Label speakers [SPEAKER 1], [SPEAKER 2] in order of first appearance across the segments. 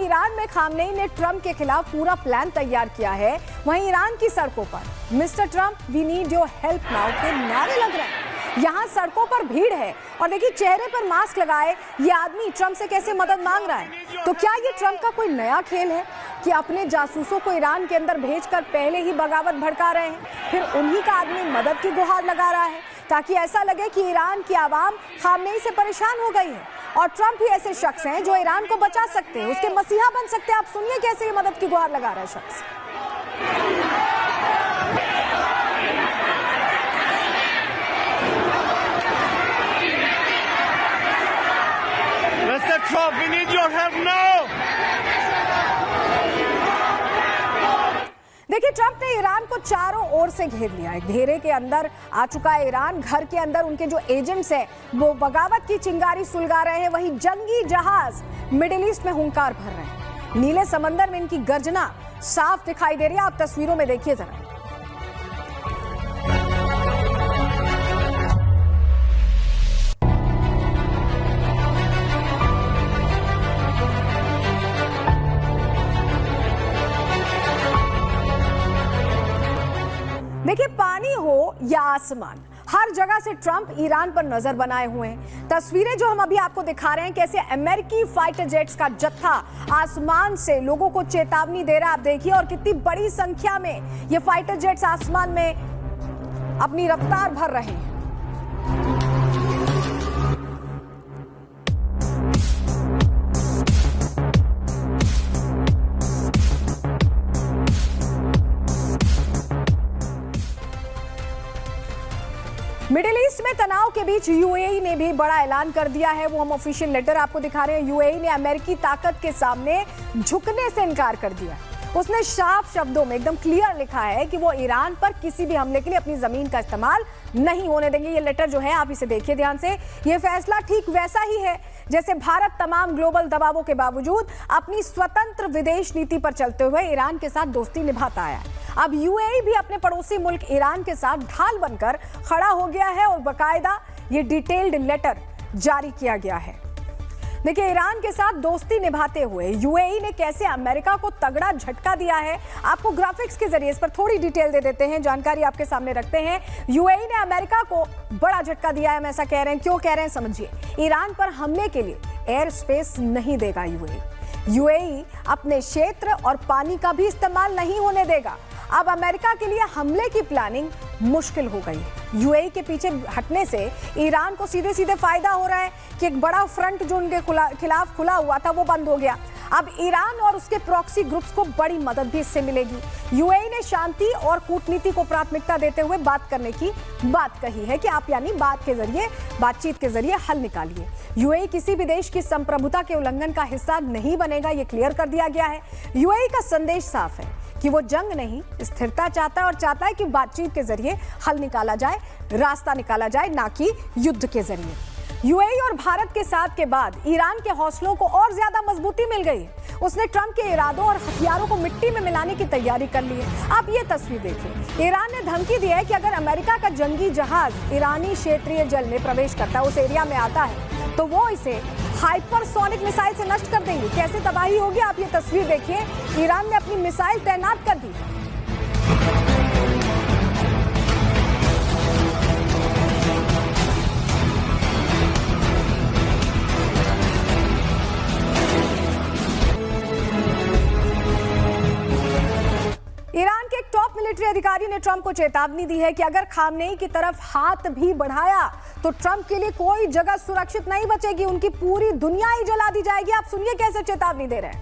[SPEAKER 1] Iran में Khamenei ने Trump के खिलाफ पूरा प्लान तैयार किया है, वहीं ईरान की सड़कों पर mister Trump we need your help now के नारे लग रहे हैं। यहाँ सड़कों पर भीड़ है और देखिए चेहरे पर मास्क लगाए ये आदमी ट्रंप से कैसे मदद मांग रहा है। तो क्या ये ट्रंप का कोई नया खेल है कि अपने जासूसों को ईरान के अंदर भेजकर पहले ही बगावत भड़का रहे हैं, फिर उन्हीं का आदमी मदद की गुहार लगा रहा है ताकि ऐसा लगे कि ईरान की आवाम खामनेई से परेशान हो गई है और ट्रंप ही ऐसे शख्स हैं जो ईरान को बचा सकते हैं, उसके मसीहा बन सकते हैं। आप सुनिए कैसे ये मदद की गुहार लगा रहा है शख्स।
[SPEAKER 2] Mr. Trump, we need your help now.
[SPEAKER 1] देखिए ट्रंप ने ईरान को चारों ओर से घेर लिया है। घेरे के अंदर आ चुका है ईरान। घर के अंदर उनके जो एजेंट्स हैं वो बगावत की चिंगारी सुलगा रहे हैं, वहीं जंगी जहाज मिडिल ईस्ट में हुंकार भर रहे हैं। नीले समंदर में इनकी गर्जना साफ दिखाई दे रही है। आप तस्वीरों में देखिए जरा। देखिए पानी हो या आसमान, हर जगह से ट्रंप ईरान पर नजर बनाए हुए हैं। तस्वीरें जो हम अभी आपको दिखा रहे हैं कैसे अमेरिकी फाइटर जेट्स का जत्था आसमान से लोगों को चेतावनी दे रहा है। आप देखिए और कितनी बड़ी संख्या में ये फाइटर जेट्स आसमान में अपनी रफ्तार भर रहे हैं। मिडिल ईस्ट में तनाव के बीच यूएई ने भी बड़ा ऐलान कर दिया है। वो हम ऑफिशियल लेटर आपको दिखा रहे हैं। यूएई ने अमेरिकी ताकत के सामने झुकने से इनकार कर दिया। उसने साफ शब्दों में एकदम क्लियर लिखा है कि वो ईरान पर किसी भी हमले के लिए अपनी जमीन का इस्तेमाल नहीं होने देंगे। ये लेटर जो है आप इसे देखिए ध्यान से। ये फैसला ठीक वैसा ही है जैसे भारत तमाम ग्लोबल दबावों के बावजूद अपनी स्वतंत्र विदेश नीति पर चलते हुए ईरान के साथ दोस्ती निभाता आया है। अब यूएई भी अपने पड़ोसी मुल्क ईरान के साथ ढाल बनकर खड़ा हो गया है और बाकायदा ये डिटेल्ड लेटर जारी किया गया है। देखिए ईरान के साथ दोस्ती निभाते हुए यूएई ने कैसे अमेरिका को तगड़ा झटका दिया है। आपको ग्राफिक्स के जरिए इस पर थोड़ी डिटेल दे देते हैं, जानकारी आपके सामने रखते हैं। यूएई ने अमेरिका को बड़ा झटका दिया है। हम ऐसा कह रहे हैं, क्यों कह रहे हैं समझिए। ईरान पर हमले के लिए एयर स्पेस नहीं देगा यूएई अपने क्षेत्र और पानी का भी इस्तेमाल नहीं होने देगा। अब अमेरिका के लिए हमले की प्लानिंग मुश्किल हो गई है। यूएई के पीछे हटने से ईरान को सीधे सीधे फायदा हो रहा है कि एक बड़ा फ्रंट जो उनके खिलाफ खुला हुआ था वो बंद हो गया। अब ईरान और उसके प्रॉक्सी ग्रुप्स को बड़ी मदद भी इससे मिलेगी। यूएई ने शांति और कूटनीति को प्राथमिकता देते हुए बात करने की बात कही है कि आप यानी बातचीत के जरिए हल निकालिए। यूएई किसी भी देश की संप्रभुता के उल्लंघन का हिस्सा नहीं बनेगा, ये क्लियर कर दिया गया है। यूएई का संदेश साफ है कि वो जंग नहीं स्थिरता चाहता है और चाहता है कि बातचीत के जरिए हल निकाला जाए, रास्ता निकाला जाए, ना कि युद्ध के जरिए। यूएई और भारत के साथ के बाद ईरान के हौसलों को और ज्यादा मजबूती मिल गई है। उसने ट्रंप के इरादों और हथियारों को मिट्टी में मिलाने की तैयारी कर ली है। आप ये तस्वीर देखिए। ईरान ने धमकी दी है कि अगर अमेरिका का जंगी जहाज ईरानी क्षेत्रीय जल में प्रवेश करता है, उस एरिया में आता है, तो वो इसे हाइपरसोनिक मिसाइल से नष्ट कर देंगे। कैसे तबाही होगी आप ये तस्वीर देखिए। ईरान ने अपनी मिसाइल तैनात कर दी। ईरान के एक टॉप मिलिट्री अधिकारी ने ट्रंप को चेतावनी दी है कि अगर खामनेई की तरफ हाथ भी बढ़ाया तो ट्रंप के लिए कोई जगह सुरक्षित नहीं बचेगी, उनकी पूरी दुनिया ही जला दी जाएगी। आप सुनिए कैसे चेतावनी दे रहे हैं।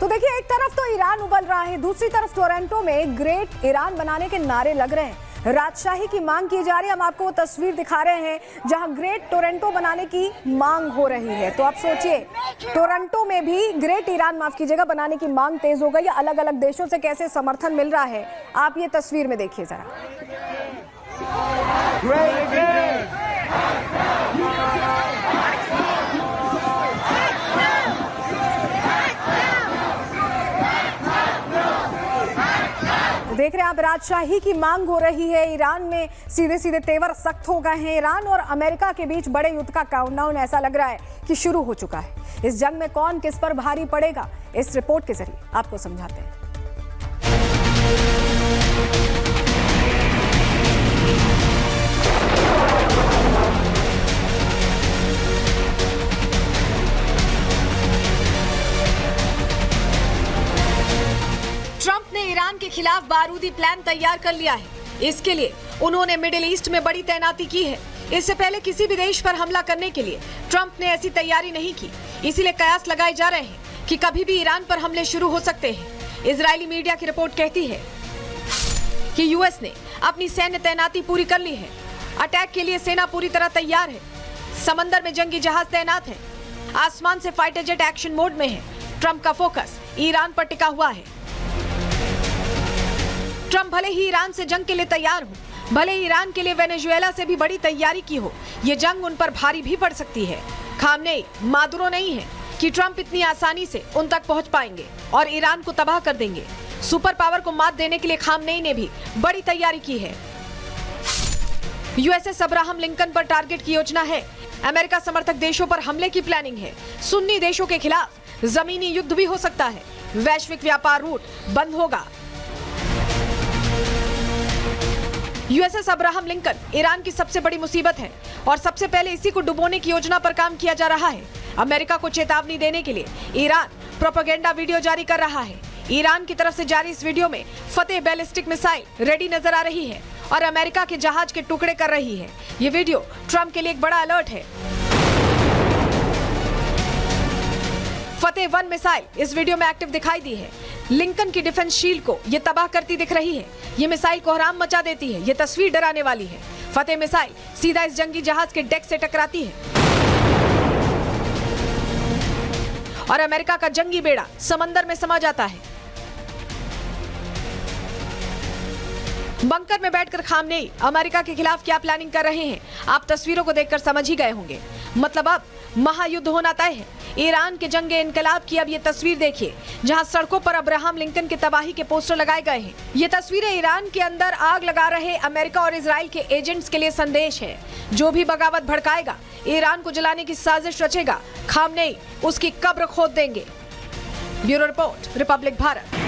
[SPEAKER 1] तो देखिए एक तरफ तो ईरान उबल रहा है, दूसरी तरफ टोरंटो में ग्रेट ईरान बनाने के नारे लग रहे हैं। राजशाही की मांग की जा रही है। हम आपको वो तस्वीर दिखा रहे हैं जहां ग्रेट टोरंटो बनाने की मांग हो रही है। तो आप सोचिए, टोरंटो में भी ग्रेट ईरान, माफ कीजिएगा, बनाने की मांग तेज हो गई। अलग अलग देशों से कैसे समर्थन मिल रहा है आप ये तस्वीर में देखिए जरा। देख रहे हैं आप, राजशाही की मांग हो रही है। ईरान में सीधे सीधे तेवर सख्त हो गए हैं। ईरान और अमेरिका के बीच बड़े युद्ध का काउंटडाउन ऐसा लग रहा है कि शुरू हो चुका है। इस जंग में कौन किस पर भारी पड़ेगा, इस रिपोर्ट के जरिए आपको समझाते हैं। ट्रंप ने ईरान के खिलाफ बारूदी प्लान तैयार कर लिया है। इसके लिए उन्होंने मिडिल ईस्ट में बड़ी तैनाती की है। इससे पहले किसी भी देश पर हमला करने के लिए ट्रंप ने ऐसी तैयारी नहीं की। इसीलिए कयास लगाए जा रहे हैं कि कभी भी ईरान पर हमले शुरू हो सकते हैं। इजरायली मीडिया की रिपोर्ट कहती है कि यूएस ने अपनी सैन्य तैनाती पूरी कर ली है। अटैक के लिए सेना पूरी तरह तैयार है। समंदर में जंगी जहाज तैनात है। आसमान से फाइटर जेट एक्शन मोड में है। ट्रंप का फोकस ईरान पर टिका हुआ है। ट्रंप भले ही ईरान से जंग के लिए तैयार हो, भले ईरान के लिए वेनेजुएला से भी बड़ी तैयारी की हो, ये जंग उन पर भारी भी पड़ सकती है। खामनेई मादुरो नहीं है कि ट्रंप इतनी आसानी से उन तक पहुंच पाएंगे और ईरान को तबाह कर देंगे। सुपर पावर को मात देने के लिए खामनेई ने भी बड़ी तैयारी की है। यूएसएस अब्राहम लिंकन पर टारगेट की योजना है। अमेरिका समर्थक देशों पर हमले की प्लानिंग है। सुन्नी देशों के खिलाफ जमीनी युद्ध भी हो सकता है। वैश्विक व्यापार रूट बंद होगा। यूएसएस अब्राहम लिंकन ईरान की सबसे बड़ी मुसीबत है और सबसे पहले इसी को डुबोने की योजना पर काम किया जा रहा है। अमेरिका को चेतावनी देने के लिए ईरान प्रोपेगेंडा वीडियो जारी कर रहा है। ईरान की तरफ से जारी इस वीडियो में फतेह बैलिस्टिक मिसाइल रेडी नजर आ रही है और अमेरिका के जहाज के टुकड़े कर रही है। ये वीडियो ट्रंप के लिए एक बड़ा अलर्ट है। फतेह 1 मिसाइल इस वीडियो में एक्टिव दिखाई दी है। लिंकन की डिफेंस शील्ड को ये तबाह करती दिख रही है। ये मिसाइल कोहराम मचा देती है। ये तस्वीर डराने वाली है। फतेह मिसाइल सीधा इस जंगी जहाज के डेक से टकराती है और अमेरिका का जंगी बेड़ा समंदर में समा जाता है। बंकर में बैठकर खामनेई अमेरिका के खिलाफ क्या प्लानिंग कर रहे हैं आप तस्वीरों को देखकर समझ ही गए होंगे। मतलब अब महायुद्ध होना तय है। ईरान के जंगे इनकलाब की अब ये तस्वीर देखिए, जहां सड़कों पर अब्राहम लिंकन के तबाही के पोस्टर लगाए गए हैं। ये तस्वीरें ईरान के अंदर आग लगा रहे अमेरिका और इजराइल के एजेंट्स के लिए संदेश है। जो भी बगावत भड़काएगा, ईरान को जलाने की साजिश रचेगा, खामनेई उसकी कब्र खोद देंगे। Bureau report, Republic Bharat.